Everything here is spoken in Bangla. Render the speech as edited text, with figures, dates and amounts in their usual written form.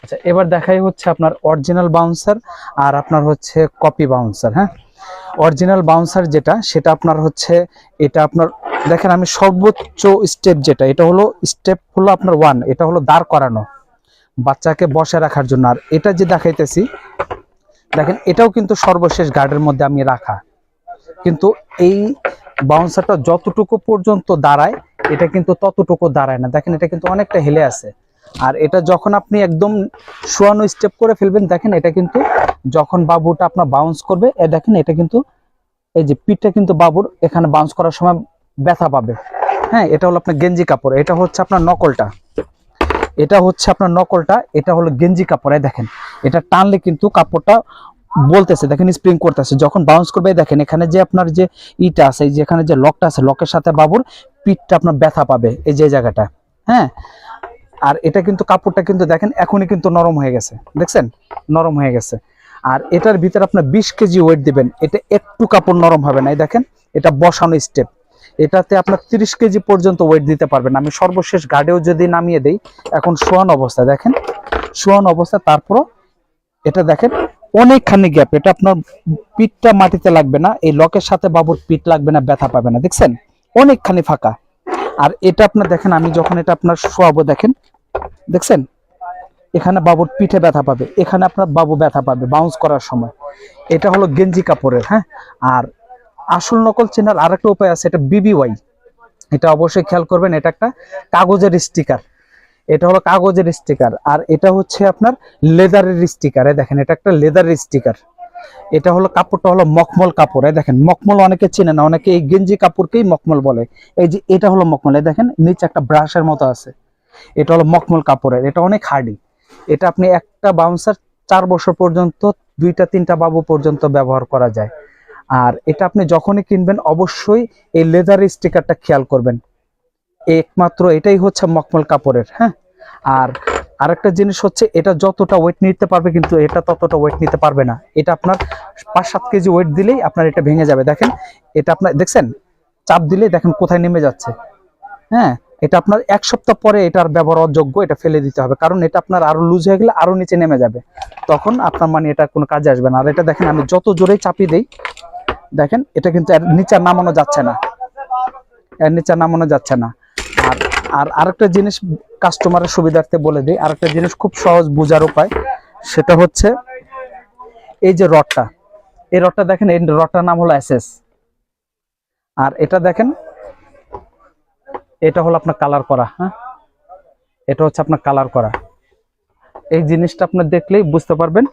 আচ্ছা, এবার দেখাই হচ্ছে আপনার অরিজিনাল বাউন্সার আর আপনার হচ্ছে কপি বাউন্সার। হ্যাঁ, অরিজিনাল বাউন্সার যেটা, সেটা আপনার হচ্ছে এটা আপনার দেখেন, আমি সর্বোচ্চ স্টেপ যেটা, এটা হলো স্টেপ হলো আপনার 1, এটা হলো দাঁড় করানো বাচ্চাকে বসে রাখার জন্য। আর এটা যে দেখাইতেছি দেখেন, এটাও কিন্তু সর্বশেষ গার্ডের মধ্যে আমি রাখা। কিন্তু এই বাউন্সারটা যতটুকু পর্যন্ত দাঁড়ায়, এটা কিন্তু ততটুকু দাঁড়ায় না। দেখেন, এটা কিন্তু অনেকটা হেলে আছে। আর এটা যখন আপনি একদম শোয়ানো স্টেপ করে ফেলবেন, দেখেন এটা কিন্তু যখন বাবুটা আপনার বাউন্স করবে, দেখেন এটা কিন্তু এই যে পিঠটা কিন্তু বাবুর এখানে বাউন্স করার সময় ব্যথা পাবে। হ্যাঁ, এটা হলো আপনার গেঞ্জি কাপড়, এটা হচ্ছে আপনার নকলটা, এটা হচ্ছে আপনার নকলটা, এটা হলো গেঞ্জি কাপড়। দেখেন এটা টানলে কিন্তু কাপড়টা বলতেছে, দেখেন স্প্রিং করতেছে যখন বাউন্স করবে। দেখেন এখানে যে আপনার যে ইটা আছে, এই যে এখানে যে লকটা আছে, লকের সাথে বাবুর পিঠটা আপনার ব্যথা পাবে, এই যে জায়গাটা। হ্যাঁ, আর এটা কিন্তু কাপড়টা কিন্তু দেখেন এখনই কিন্তু নরম হয়ে গেছে, দেখছেন নরম হয়ে গেছে। আর এটার ভিতরে আপনার 20 কেজি ওয়েট দিবেন, এটা একটু কাপড় নরম হবে না। এই দেখেন এটা বসানো স্টেপ, এটাতে আপনার 30 কেজি পর্যন্ত ওয়েট দিতে পারবেন। আমি সর্বশেষ গার্ডেও যদি নামিয়ে দেই, এখন শোয়ান অবস্থা, দেখেন শোয়ান অবস্থা, তারপরও এটা দেখেন অনেকখানি গ্যাপ, এটা আপনার পিঠটা মাটিতে লাগবে না, এই লকের সাথে বাবুর পিঠ লাগবে না, ব্যথা পাবে না, দেখছেন অনেকখানি ফাঁকা। আর এটা আপনার দেখেন, আমি যখন এটা আপনার শোয়াবো, দেখেন দেখছেন এখানে বাবুর পিঠে ব্যথা পাবে, এখানে আপনার বাবু ব্যথা পাবে বাউন্স করার সময়। এটা হলো গেঞ্জি কাপড়ের। হ্যাঁ, আর আসল নকল চেনার আরেকটা উপায় আছে, এটা বিবিওয়াই। এটা অবশ্যই খেয়াল করবেন, এটা একটা কাগজের স্টিকার, এটা হলো কাগজের স্টিকার। আর এটা হচ্ছে আপনার লেদারের স্টিকার। দেখেন এটা একটা লেদারের স্টিকার। এটা হলো কাপড়টা হলো মখমল কাপড়। দেখেন মখমল অনেকে চেনে না, অনেকে এই গেঞ্জি কাপড়কেই মখমল বলে। এই যে এটা হলো মখমল, দেখেন নিচে একটা ব্রাশের মতো আছে, এটা হলো মখমল কাপড়ের, এটা অনেক হার্ডি। এটা আপনি একটা বাউন্সার 4 বছর পর্যন্ত 2-3টা বাবু পর্যন্ত ব্যবহার করা যায়। আর এটা আপনি যখনই কিনবেন অবশ্যই এই লেদার স্টিকারটা খেয়াল করবেন, একমাত্র এটাই হচ্ছে মখমল কাপড়ের। হ্যাঁ, আর আরেকটা জিনিস হচ্ছে, এটা যতটা ওয়েট নিতে পারবে কিন্তু এটা ততটা ওয়েট নিতে পারবে না। এটা আপনার 5-7 কেজি ওয়েট দিলেই আপনার এটা ভেঙে যাবে। দেখেন এটা আপনার দেখছেন চাপ দিলেই দেখেন কোথায় নেমে যাচ্ছে। হ্যাঁ, এটা আপনার 1 সপ্তাহ পরে এটার ব্যবহার অযোগ্য, এটা ফেলে দিতে হবে, কারণ এটা আপনার আরো লুজ হয়ে গেলে আরো নিচে নেমে যাবে, তখন আপনার মানে এটা কোনো কাজে আসবে না। আর এটা দেখেন আমি যত জোরেই চাপিয়ে দেই, দেখেন এটা কিন্তু এর নিচে নামানো যাচ্ছে না, এর নিচে নামানো যাচ্ছে না। আর আর আরেকটা জিনিস কাস্টমারের সুবিধার্থে বলে দিই, আরেকটা জিনিস খুব সহজ বোঝার উপায়, সেটা হচ্ছে এই যে রডটা, এই রডটা দেখেন, এই রডটার নাম হলো এসএস। আর এটা দেখেন, এটা হলো আপনার কালার করা। হ্যাঁ, এটা হচ্ছে আপনার কালার করা, এই জিনিসটা আপনার দেখলেই বুঝতে পারবেন